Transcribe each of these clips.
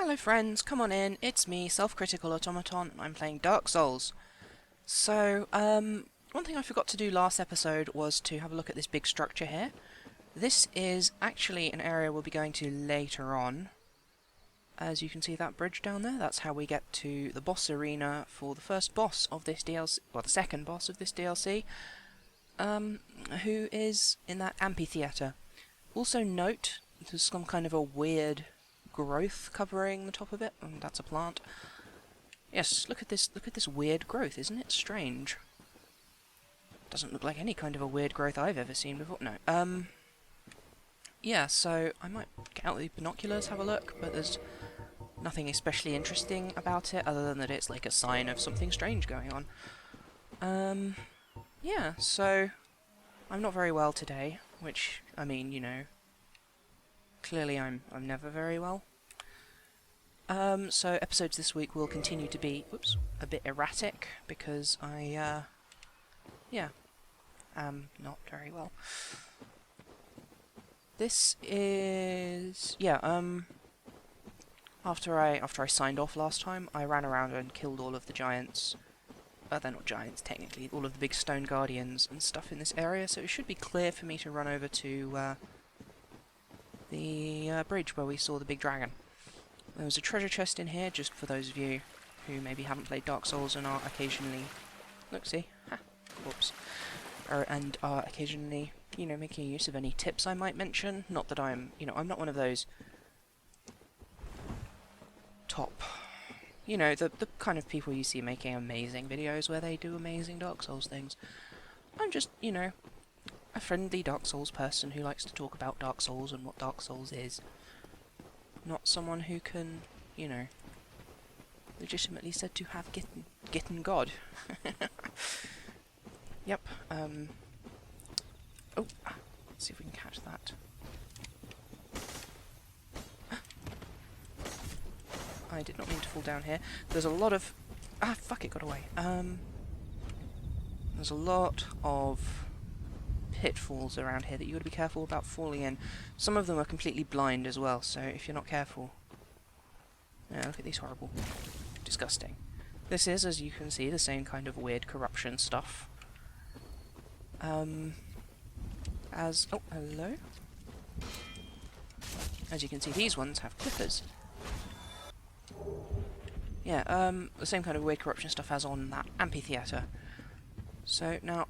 Hello friends, come on in, it's me, Self-Critical Automaton, and I'm playing Dark Souls. So, one thing I forgot to do last episode was to have a look at this big structure here. This is actually an area we'll be going to later on. As you can see that bridge down there, that's how we get to the boss arena for the first boss of this DLC, well the second boss of this DLC, who is in that amphitheatre. Also note, there's some kind of a weird growth covering the top of it, and that's a plant. Yes, look at this weird growth, isn't it strange? Doesn't look like any kind of a weird growth I've ever seen before. No. Yeah, so I might get out the binoculars, have a look, but there's nothing especially interesting about it other than that it's like a sign of something strange going on. Yeah, so I'm not very well today, which, I mean, you know, clearly I'm never very well. So episodes this week will continue to be, a bit erratic, because I, am not very well. This is, after I signed off last time, I ran around and killed all of the giants. They're not giants, technically, all of the big stone guardians and stuff in this area, so it should be clear for me to run over to, the bridge where we saw the big dragon. There was a treasure chest in here, just for those of you who maybe haven't played Dark Souls and are occasionally... Look, see? Ha! Whoops. And are occasionally, you know, making use of any tips I might mention. Not that I'm, you know, I'm not one of those top... You know, the kind of people you see making amazing videos where they do amazing Dark Souls things. I'm just, you know, a friendly Dark Souls person who likes to talk about Dark Souls and what Dark Souls is. Not someone who can, you know, legitimately said to have gitten God. Yep, oh, let's see if we can catch that. I did not mean to fall down here. There's a lot of... Ah, fuck, it got away. There's a lot of pitfalls around here that you got to be careful about falling in. Some of them are completely blind as well, so if you're not careful... Yeah, look at these horrible... Disgusting. This is, as you can see, the same kind of weird corruption stuff. As... Oh, hello? As you can see, these ones have clippers. Yeah, the same kind of weird corruption stuff as on that amphitheatre. So, now...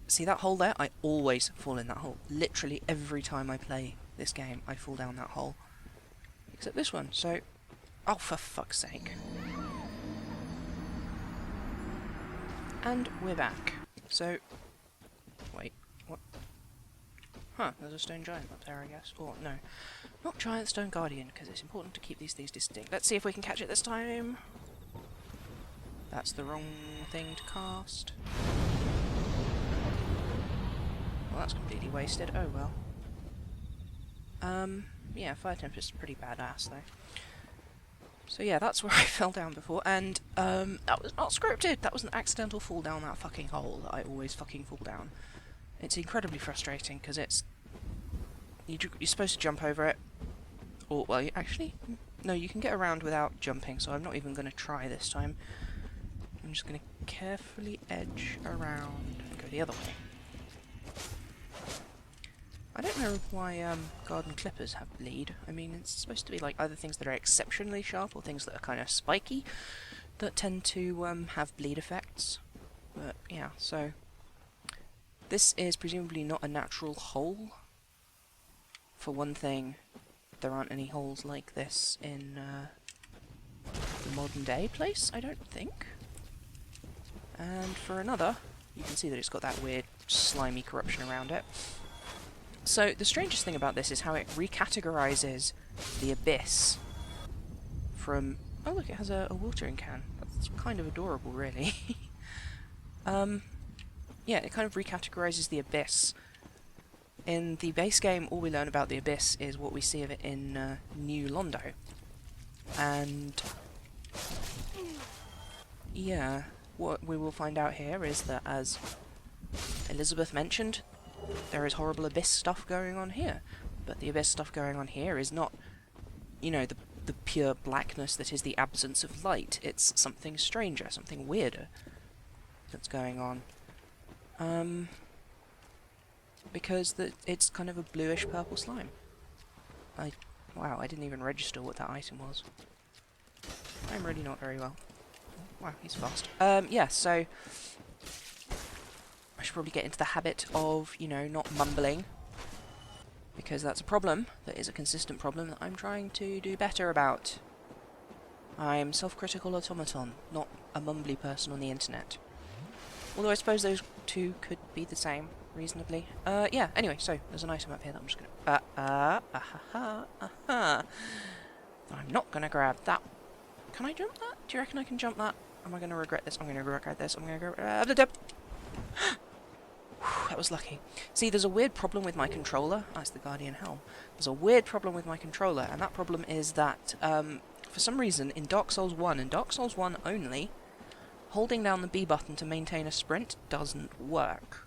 See that hole there? I always fall in that hole. Literally every time I play this game, I fall down that hole. Except this one, so... Oh, for fuck's sake. And we're back. So... Wait, what? Huh, there's a stone giant up there, I guess. Or, no. Not giant stone guardian, because it's important to keep these things distinct. Let's see if we can catch it this time. That's the wrong thing to cast. Well, that's completely wasted. Oh well. Yeah, Fire Tempest is pretty badass though. So yeah, that's where I fell down before, and that was not scripted. That was an accidental fall down that fucking hole that I always fucking fall down. It's incredibly frustrating because it's you're supposed to jump over it, or well, actually no, you can get around without jumping. So I'm not even going to try this time. I'm just going to carefully edge around and go the other way. I don't know why garden clippers have bleed. I mean, it's supposed to be like either things that are exceptionally sharp or things that are kind of spiky that tend to have bleed effects. But yeah, so this is presumably not a natural hole. For one thing, there aren't any holes like this in the modern day place, I don't think. And for another, you can see that it's got that weird slimy corruption around it. So, the strangest thing about this is how it recategorizes the abyss from... Oh look, it has a watering can. That's kind of adorable, really. Yeah, it kind of recategorizes the abyss. In the base game, all we learn about the abyss is what we see of it in New Londo. And... yeah, what we will find out here is that, as Elizabeth mentioned, there is horrible abyss stuff going on here. But the abyss stuff going on here is not, you know, the the pure blackness that is the absence of light. It's something stranger, something weirder that's going on. Because it's kind of a bluish purple slime. Wow, I didn't even register what that item was. I'm really not very well. Wow, he's fast. Yeah, so I should probably get into the habit of, you know, not mumbling, because that's a problem. That is a consistent problem that I'm trying to do better about. I'm self-critical automaton, not a mumbly person on the internet. Although I suppose those two could be the same, reasonably. Yeah, anyway, so there's an item up here that I'm just gonna... I'm not gonna grab that. Can I jump that? Do you reckon I can jump that? Am I gonna regret this? I'm gonna regret this. I'm gonna go... That was lucky. See, there's a weird problem with my controller. That's the Guardian helm. There's a weird problem with my controller, and that problem is that, for some reason, in Dark Souls 1, and Dark Souls 1 only, holding down the B button to maintain a sprint doesn't work.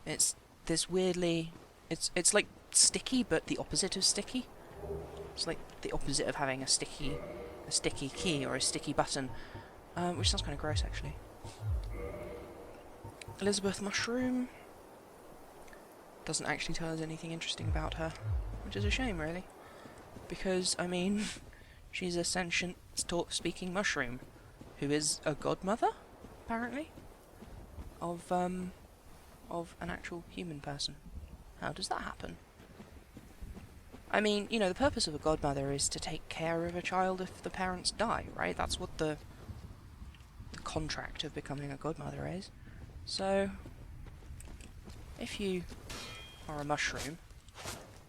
It's this weirdly... It's like sticky, but the opposite of sticky. It's like the opposite of having a sticky key or a sticky button, which sounds kind of gross, actually. Elizabeth Mushroom doesn't actually tell us anything interesting about her, which is a shame, really, because, I mean, she's a sentient, speaking mushroom, who is a godmother, apparently, of an actual human person. How does that happen? I mean, you know, the purpose of a godmother is to take care of a child if the parents die, right? That's what the contract of becoming a godmother is. So, if you are a mushroom,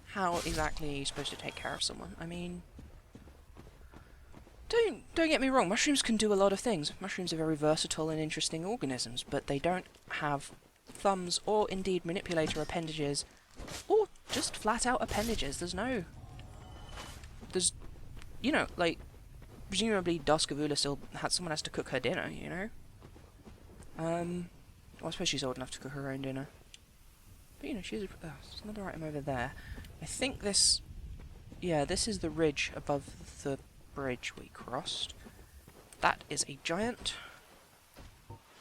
how exactly are you supposed to take care of someone? I mean, don't get me wrong, mushrooms can do a lot of things. Mushrooms are very versatile and interesting organisms, but they don't have thumbs or indeed manipulator appendages, or just flat out appendages. There's, you know, like, presumably Duskavula still someone has to cook her dinner, you know? Well, I suppose she's old enough to cook her own dinner. But, you know, there's another item over there. I think this... Yeah, this is the ridge above the bridge we crossed. That is a giant.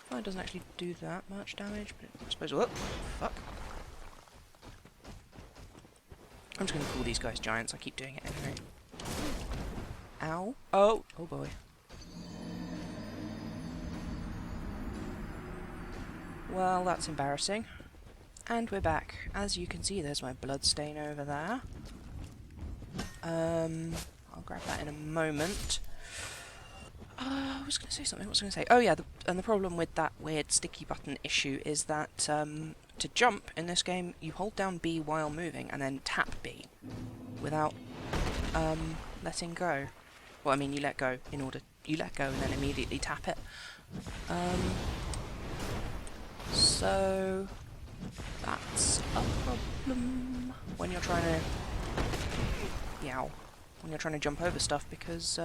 Well, it doesn't actually do that much damage, but I suppose... Oh, fuck. I'm just going to call these guys giants. I keep doing it anyway. Ow. Oh! Oh boy. Well, that's embarrassing. And we're back. As you can see, there's my blood stain over there. I'll grab that in a moment. I was going to say something. What was I going to say? Oh yeah, and the problem with that weird sticky button issue is that to jump in this game, you hold down B while moving and then tap B without letting go. Well, I mean, you let go and then immediately tap it. So that's a problem when you're trying to when you're trying to jump over stuff, because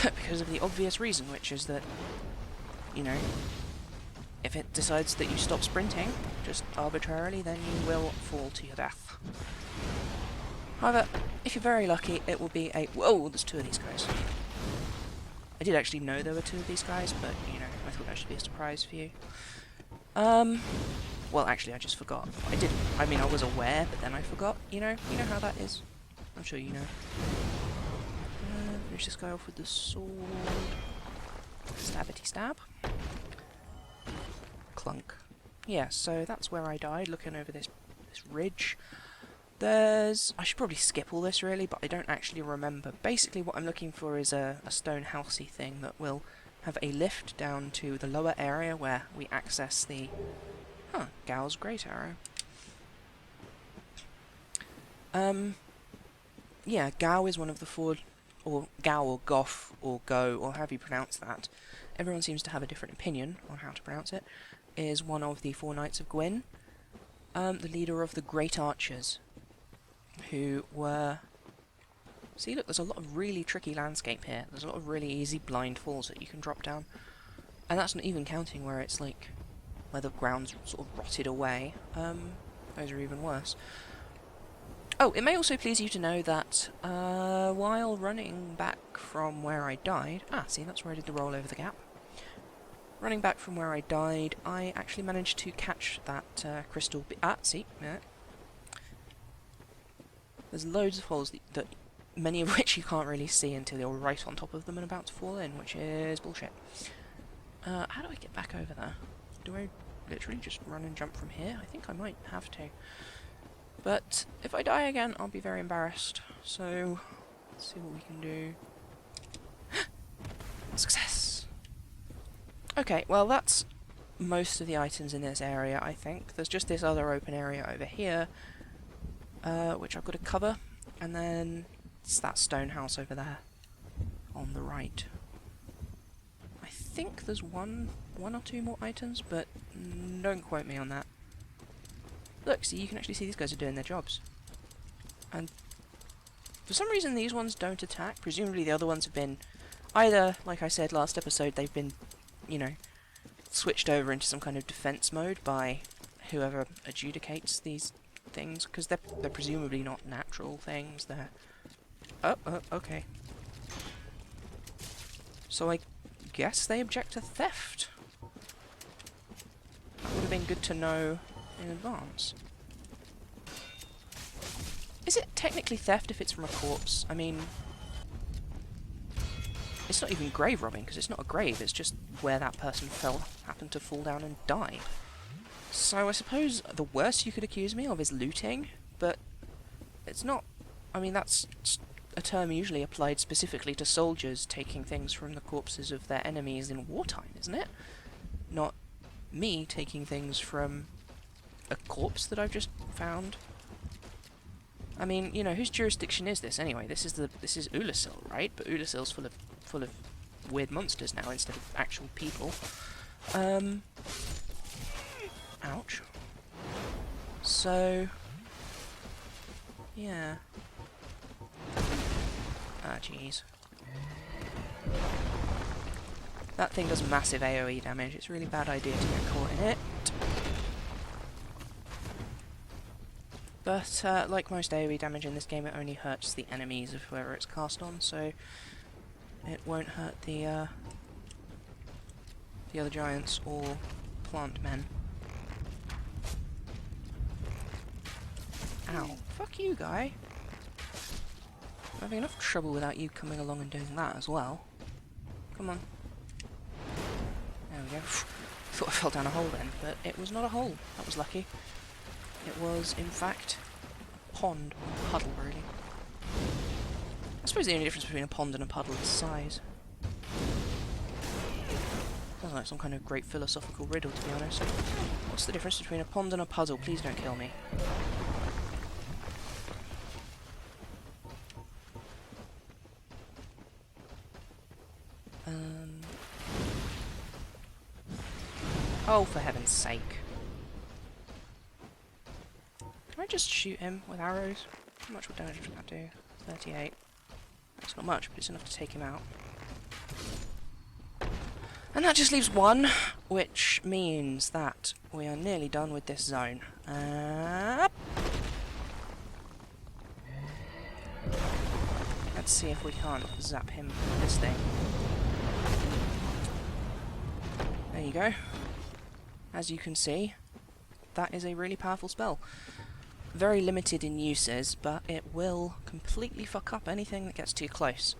because of the obvious reason, which is that, you know, if it decides that you stop sprinting just arbitrarily, then you will fall to your death. However, if you're very lucky, it will be a... Whoa, there's two of these guys. I did actually know there were two of these guys, but, you know, I thought that should be a surprise for you. Well, actually, I just forgot. I didn't... I mean, I was aware, but then I forgot, you know? You know how that is. I'm sure you know. Finish this guy off with the sword. Stabbity stab. Clunk. Yeah, so that's where I died, looking over this ridge. There's... I should probably skip all this, really, but I don't actually remember. Basically, what I'm looking for is a stone housey thing that will have a lift down to the lower area where we access the... Gao's Great Arrow. Yeah, Gao is one of the four... Or Gao or Goff or Go, or however you pronounce that. Everyone seems to have a different opinion on how to pronounce it. Is one of the four Knights of Gwyn. The leader of the Great Archers. Who were... See, look, there's a lot of really tricky landscape here. There's a lot of really easy blind falls that you can drop down. And that's not even counting where it's like... where the ground's sort of rotted away. Those are even worse. Oh, it may also please you to know that while running back from where I died... Ah, see, that's where I did the roll over the gap. Running back from where I died, I actually managed to catch that crystal... see, yeah. There's loads of holes that many of which you can't really see until you're right on top of them and about to fall in, which is bullshit. How do I get back over there? Do I literally just run and jump from here? I think I might have to. But if I die again, I'll be very embarrassed. So, let's see what we can do. Success! Okay, well that's most of the items in this area, I think. There's just this other open area over here, which I've got to cover, and then it's that stone house over there on the right. I think there's one or two more items, but don't quote me on that. Look, see, you can actually see these guys are doing their jobs. And for some reason these ones don't attack. Presumably the other ones have been either, like I said last episode, they've been, you know, switched over into some kind of defense mode by whoever adjudicates these things, because they're presumably not natural things. They're... Oh, okay. So I guess they object to theft. That would have been good to know in advance. Is it technically theft if it's from a corpse? I mean, it's not even grave robbing, because it's not a grave, it's just where that person happened to fall down and die. So I suppose the worst you could accuse me of is looting, but it's not... I mean, that's a term usually applied specifically to soldiers taking things from the corpses of their enemies in wartime, isn't it? Not me taking things from a corpse that I've just found. I mean, you know, whose jurisdiction is this anyway? This is Ulasil, right? But Ulasil's full of weird monsters now instead of actual people. Ouch. So, yeah. Ah, jeez. That thing does massive AoE damage. It's a really bad idea to get caught in it. But, like most AoE damage in this game, it only hurts the enemies of whoever it's cast on, so it won't hurt the other giants or plant men. Ow. Fuck you, guy. I'm having enough trouble without you coming along and doing that as well. Come on. There we go. Thought I fell down a hole then, but it was not a hole. That was lucky. It was, in fact, a pond, or a puddle, really. I suppose the only difference between a pond and a puddle is size. Sounds like some kind of great philosophical riddle, to be honest. What's the difference between a pond and a puddle? Please don't kill me. Oh, for heaven's sake. Can I just shoot him with arrows? How much would damage would that do? 38. That's not much, but it's enough to take him out. And that just leaves one, which means that we are nearly done with this zone. Let's see if we can't zap him with this thing. There you go. As you can see, that is a really powerful spell. Very limited in uses, but it will completely fuck up anything that gets too close.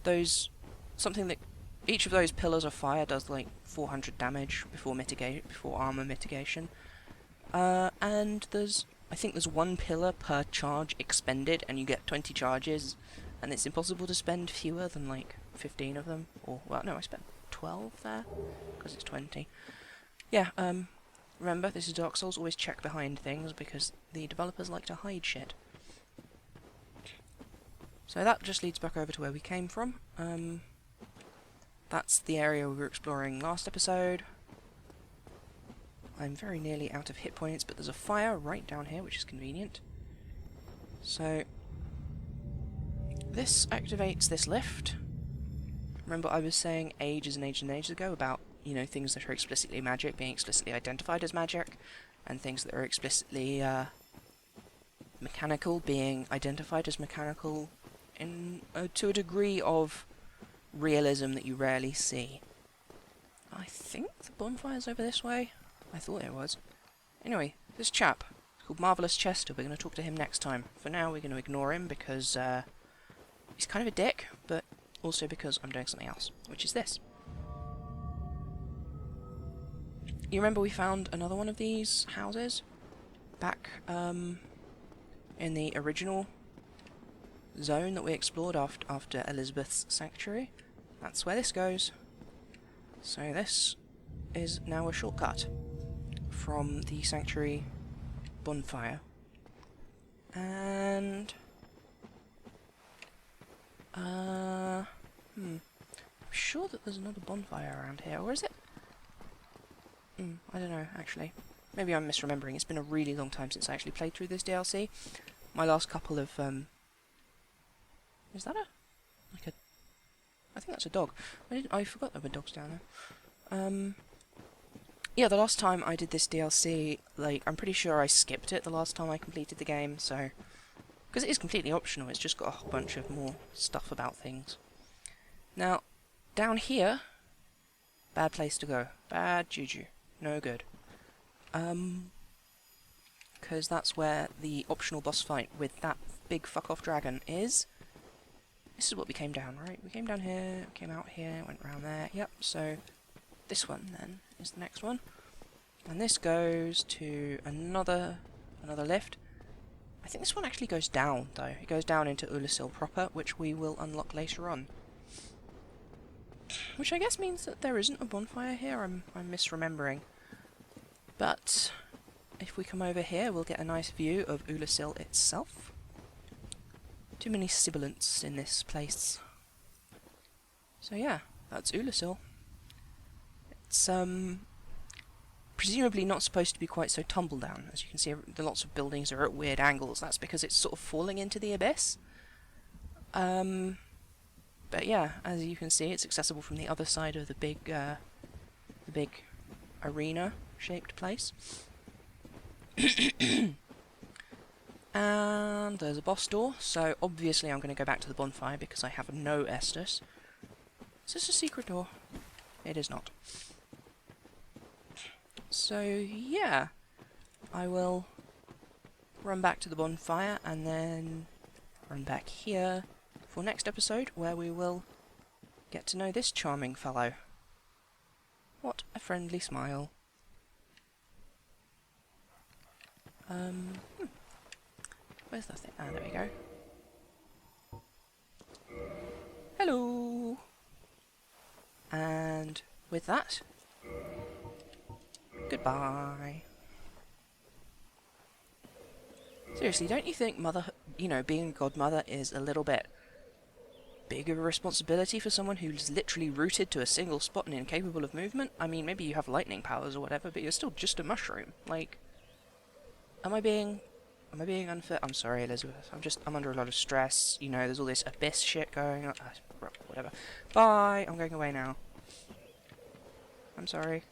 Each of those pillars of fire does like 400 damage before armor mitigation. And I think there's one pillar per charge expended, and you get 20 charges, and it's impossible to spend fewer than like 15 of them. Or, well, no, I spent 12 there, because it's 20. Yeah, remember, this is Dark Souls, always check behind things, because the developers like to hide shit. So that just leads back over to where we came from. That's the area we were exploring last episode. I'm very nearly out of hit points, but there's a fire right down here, which is convenient. So, this activates this lift. Remember I was saying ages and ages and ages ago about, you know, things that are explicitly magic being explicitly identified as magic, and things that are explicitly mechanical being identified as mechanical in to a degree of realism that you rarely see. I think the bonfire's over this way. I thought it was. Anyway, this chap, called Marvellous Chester, we're going to talk to him next time. For now, we're going to ignore him because he's kind of a dick, but also because I'm doing something else, which is this. You remember we found another one of these houses back in the original zone that we explored after Elizabeth's Sanctuary? That's where this goes. So this is now a shortcut from the Sanctuary bonfire. And I'm sure that there's another bonfire around here, or is it? I don't know, actually. Maybe I'm misremembering. It's been a really long time since I actually played through this DLC. My last couple of, is that a... like a... I think that's a dog. I forgot there were dogs down there. Yeah, the last time I did this DLC, like, I'm pretty sure I skipped it the last time I completed the game, so... because it is completely optional, it's just got a whole bunch of more stuff about things. Now, down here... bad place to go. Bad juju. No good. Because that's where the optional boss fight with that big fuck-off dragon is. This is what we came down, right? We came down here, came out here, went round there. Yep, so this one, then, is the next one. And this goes to another lift. I think this one actually goes down, though. It goes down into Ulasil proper, which we will unlock later on. Which I guess means that there isn't a bonfire here. I'm misremembering. But if we come over here, we'll get a nice view of Ulasil itself. Too many sibilants in this place. So yeah, that's Ulasil. It's presumably not supposed to be quite so tumble down. As you can see, lots of buildings are at weird angles. That's because it's sort of falling into the abyss. But yeah, as you can see, it's accessible from the other side of the big arena-shaped place. And there's a boss door, so obviously I'm going to go back to the bonfire because I have no Estus. Is this a secret door? It is not. So yeah, I will run back to the bonfire and then run back here for next episode, where we will get to know this charming fellow. What a friendly smile. Where's that thing? Ah, there we go. Hello! And with that, goodbye. Seriously, don't you think being a godmother is a little bit big of a responsibility for someone who's literally rooted to a single spot and incapable of movement? I mean, maybe you have lightning powers or whatever, but you're still just a mushroom. Like, am I being unfair? I'm sorry, Elizabeth. I'm under a lot of stress. You know, there's all this abyss shit going on. Whatever. Bye. I'm going away now. I'm sorry.